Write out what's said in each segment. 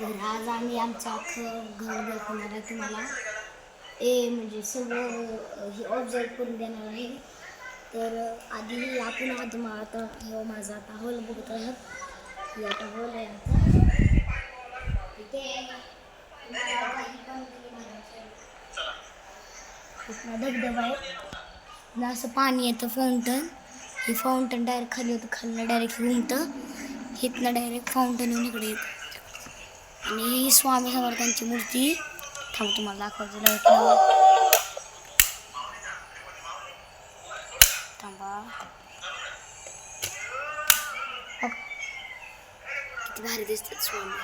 तर आज आम्ही आमचं अख्खं घर दाखवणार आहे तुम्हाला. म्हणजे सगळं हे ऑब्झर्व करून देणार आहे. तर आधी आपण आता हे माझा आता हॉल बघत आहात. हे आता हॉल आहे आता इथे धबधबा आहे ना, असं पाणी येतं फाउंटन. हे फाउंटन डायरेक्ट खाली होतं, खाली डायरेक्ट घुमतं, इथनं डायरेक्ट फाउंटन येऊन इकडे येतं. आणि ही स्वामी समर्थांची मूर्ती थांब तुम्हाला दाखवायचं लाईट थांबा. किती भारी दिसतात स्वामी.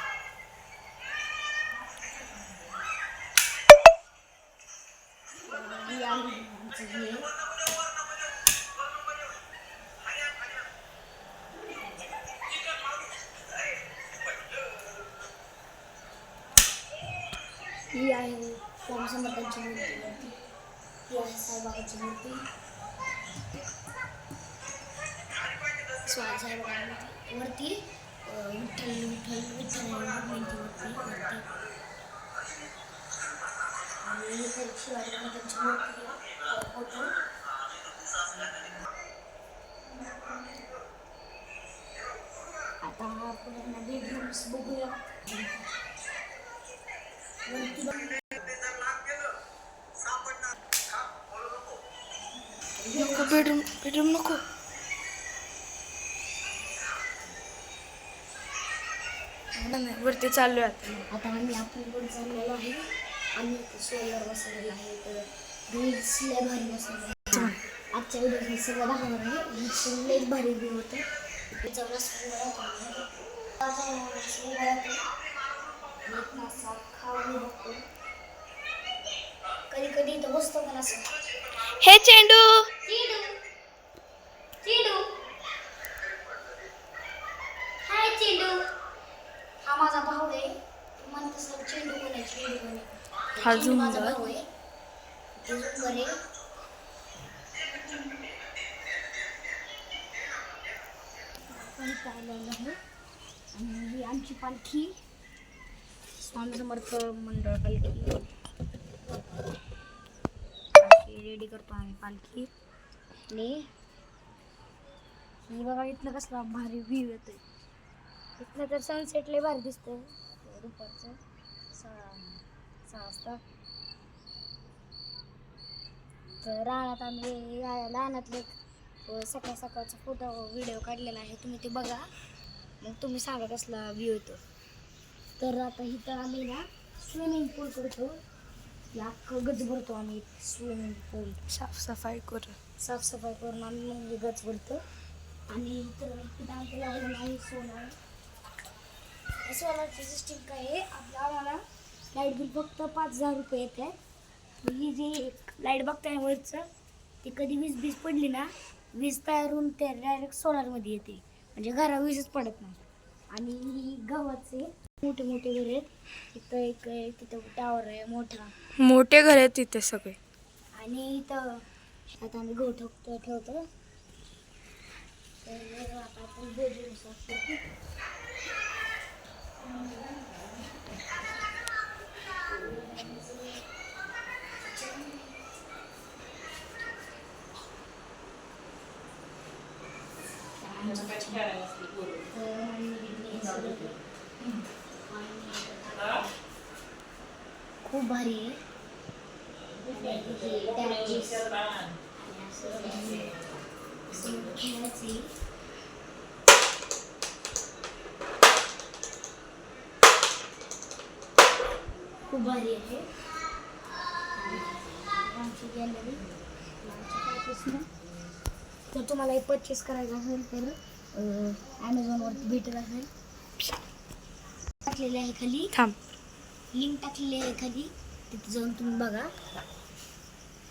ही आहे स्वामी समर्थांची मूर्ती. ही आहे साईबाबाची मूर्ती. साईबाबांची वरती विठ्ठल मूर्ती वरती. आणि शिवाजी महाराजांची मूर्ती फोटो. आता आपण बेडरूम्स बघूया. नको बेडरूम नको. वरती चाललोय आता आम्ही आपण वर चाललेलो आहे. आम्ही सोलर बसवलेला आहे. तर ग्रिल्स लय भारी बसवले. आजच्या व्हिडिओ मी सगळं दाखवणार आहे. ही लयच भारी व्ह्यू होतं. कधी कधी इथं बसतो पण असं. हे चेंडू हाय चेंडू. हा माझा भाऊ आहे. म्हणत सर चेंडू कोण आहे, चेंडू कोण आहे. हा चेंडू माझा झुंबर. भाऊ आहे. झुंबर आहे. आहे आणि ही आमची पालखी स्वामी समर्थ मंडळ पालखी रेडी करतो आम्ही पालखी. आणि ही बघा इथलं कसला भारी व्ह्यू येतोय. इथलं तर सनसेट लय भारी दिसतं दुपारचं 6 वाजता. तर रानात आम्ही रानातले सकाळ सकाळचा फोटो व्हिडिओ काढलेला आहे, तुम्ही ते बघा. मग तुम्ही सांगा कसला व्ह्यू येतो. तर आता इथं आम्ही ना स्विमिंग पूल करतो. अख्खं गज भरतो आम्ही स्विमिंग पूल. साफसफाई करून आम्ही मग गज भरतो. आणि इथं लावलेलं आहे सोलार. सोलारची सिस्टीम काय आहे, आम्हाला लाईट बिल फक्त 5,000 रुपये येते. ही जी लाईट बघताय वरचं, ती कधी वीज पडली ना, वीज तयार होऊन ते डायरेक्ट सोलारमध्ये येते. म्हणजे घरा वीजच पडत नाही. आणि ही गव्हाचे मोठे मोठे घर आहेत. तिथं एक आहे, तिथं टावर आहे मोठे घर आहेत तिथे सगळे. आणि इथं आता आम्ही गहू ठेवतो. तर आता आपण खूप भारी आहे. खूप भारी आहे आमची गॅलरी. तर तुम्हाला हे परचेस करायचं असेल तर ॲमेझॉनवरती भेटत असेल. टाकलेले आहे खाली, लिंक टाकलेली आहे खाली, तिथे जाऊन तुम्ही बघा.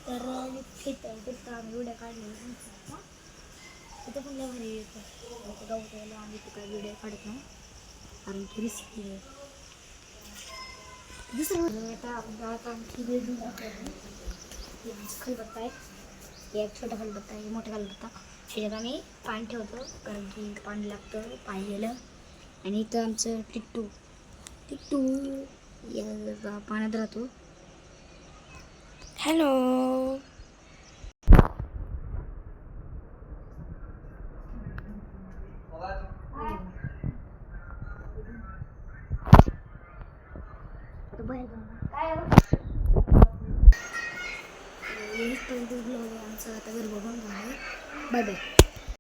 तर तिथं आम्ही व्हिडिओ काढलेला तिथं पण लय भारी येतं. गवताला आम्ही तिथं काय व्हिडिओ काढत नाही कारण की रिस्की आहे. दुसरं आता आमची बेडरूम खलबत्ता आहे. एक छोटा खलबत्ता आहे, मोठा खलबत्ता. त्याच्यात आम्ही पाणी ठेवतो कारण की पाणी लागतं पाहिलेलं. आणि इथं आमचं टिट्टू टिकटू पाण्यात राहतो. हॅलो. आता बाहेर जाऊ. काय आमचं आता घर बघून झालं. Bye bye.